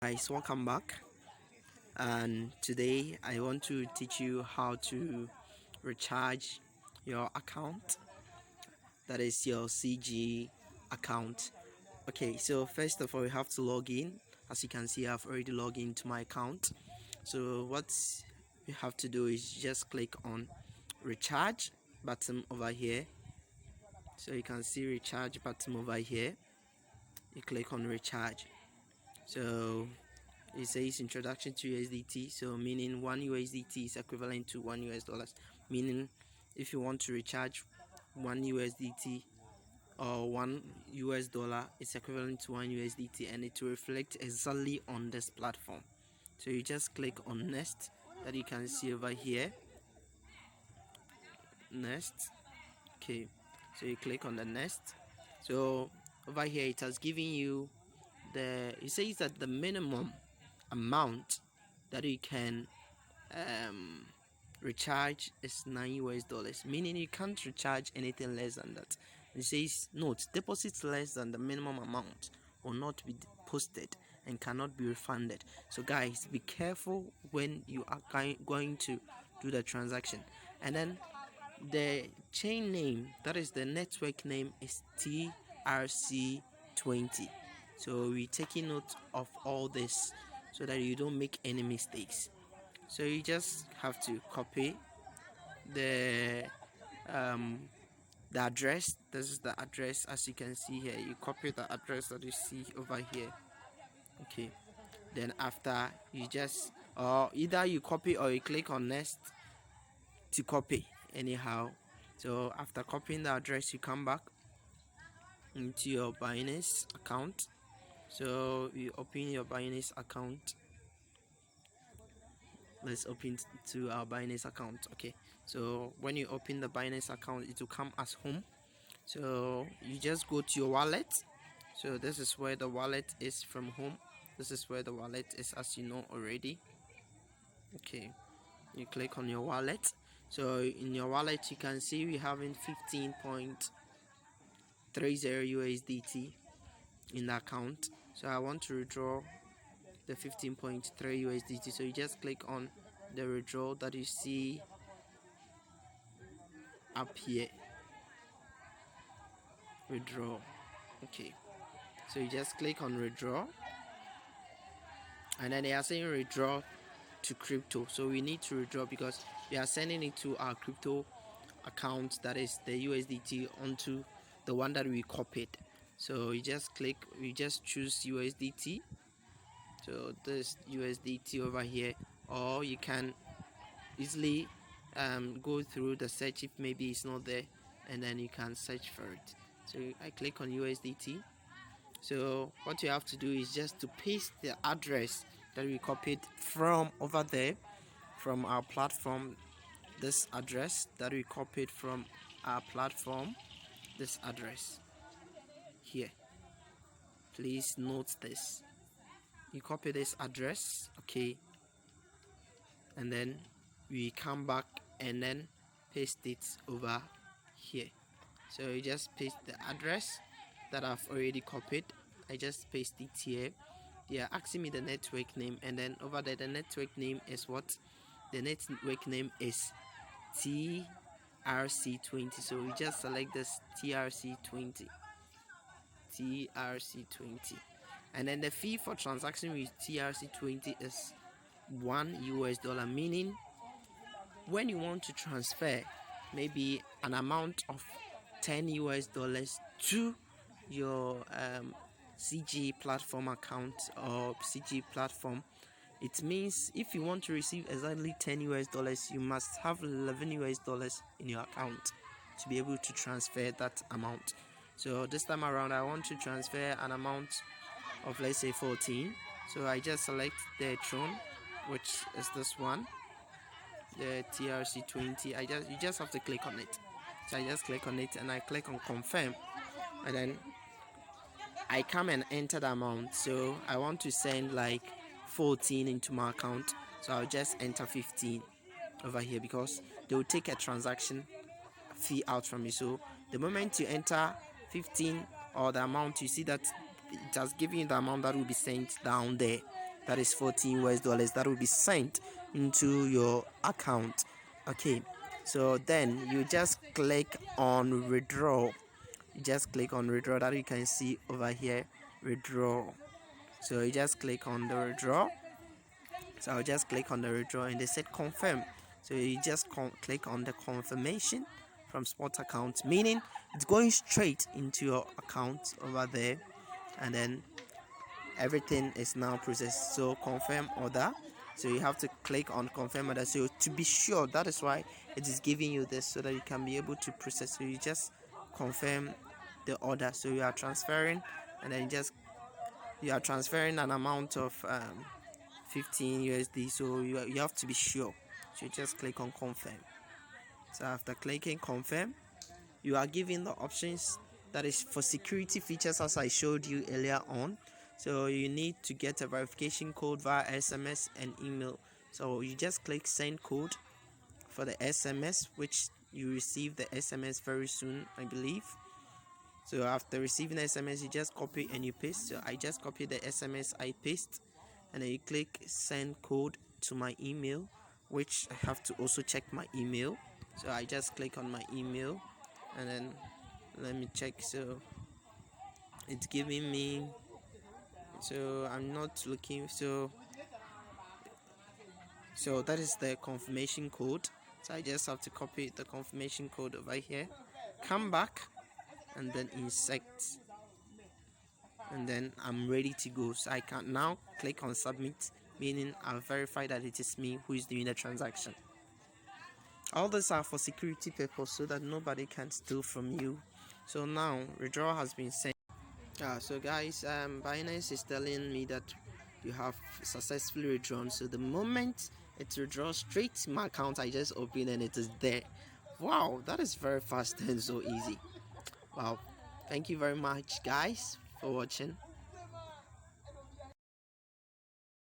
Guys, welcome back. And today I want to teach you how to recharge your account, that is your CG account. Okay, so first of all, you have to log in. As you can see, I've already logged into my account. So what you have to do is just click on recharge button over here. So you can see recharge button over here. You click on recharge. So it says introduction to USDT, so meaning 1 USDT is equivalent to $1, meaning if you want to recharge 1 USDT or $1 it's equivalent to 1 USDT, and it will reflect exactly on this platform. So you just click on next, that you can see over here, next. Okay, so you click on the next. So over here it has given you it says that the minimum amount that you can recharge is $9, meaning you can't recharge anything less than that. It says note, deposits less than the minimum amount will not be posted and cannot be refunded. So guys, be careful when you are going to do the transaction. And then the chain name, that is the network name, is TRC20. So we're taking note of all this so that you don't make any mistakes. So you just have to copy the address. This is the address, as you can see here. You copy the address that you see over here. Okay, then after you just, or either you copy or you click on next to copy anyhow. So after copying the address, you come back into your Binance account. So you open your Binance account. Let's open to our Binance account. Okay, so when you open the Binance account, it will come as home. So you just go to your wallet. So this is where the wallet is from home. This is where the wallet is, as you know already. Okay, you click on your wallet. So in your wallet you can see we having 15.30 USDT in the account. So I want to withdraw the 15.3 USDT. So you just click on the withdraw that you see up here. Withdraw. Okay, so you just click on withdraw, and then they are saying withdraw to crypto. So we need to withdraw because we are sending it to our crypto account, that is the USDT, onto the one that we copied. So you just choose USDT. So this USDT over here, or you can easily go through the search if maybe it's not there, and then you can search for it. So I click on USDT. So what you have to do is just to paste the address that we copied from over there, from our platform. This address that we copied from our platform, this address here, please note this. You copy this address, okay, and then we come back and then paste it over here. So you just paste the address that I've already copied. I just paste it here. They are asking me the network name, and then over there the network name is what? The network name is TRC20. So we just select this TRC20, and then the fee for transaction with TRC20 is $1, meaning when you want to transfer maybe an amount of $10 to your CG platform account or CG platform, it means if you want to receive exactly $10, you must have $11 in your account to be able to transfer that amount. So this time around I want to transfer an amount of, let's say, 14. So I just select the Tron, which is this one, the TRC20. You just have to click on it. So I just click on it and I click on confirm, and then I come and enter the amount. So I want to send like 14 into my account, so I'll just enter 15 over here because they will take a transaction fee out from you. So the moment you enter 15 or the amount, you see that it has given you the amount that will be sent down there. that is 14 US dollars that will be sent into your account. Okay, so then you just click on withdraw. You just click on withdraw, that you can see over here, withdraw. So you just click on the withdraw. So I'll just click on the withdraw and they said confirm. So you just click on the confirmation from spot account, meaning it's going straight into your account over there, and then everything is now processed. So confirm order. So you have to click on confirm order. So to be sure, that is why it is giving you this, so that you can be able to process. So you just confirm the order. So you are transferring, and then you are transferring an amount of 15 USD. So you have to be sure. So you just click on confirm. So after clicking confirm, you are given the options that is for security features, as I showed you earlier on. So you need to get a verification code via SMS and email. So you just click send code for the SMS, which you receive the SMS very soon, I believe. So after receiving the SMS, you just copy and you paste. So I just copy the SMS, I paste, and then you click send code to my email, which I have to also check my email. So I just click on my email, and then let me check. So it's giving me, so I'm not looking, so that is the confirmation code. So I just have to copy the confirmation code over here, come back, and then insert, and then I'm ready to go. So I can now click on submit, meaning I'll verify that it is me who is doing the transaction. All these are for security purpose, so that nobody can steal from you. So now withdrawal has been sent. So guys, Binance is telling me that you have successfully withdrawn. So the moment it withdraws straight to my account, I just open and it is there. Wow, that is very fast and so easy. Wow, thank you very much guys for watching.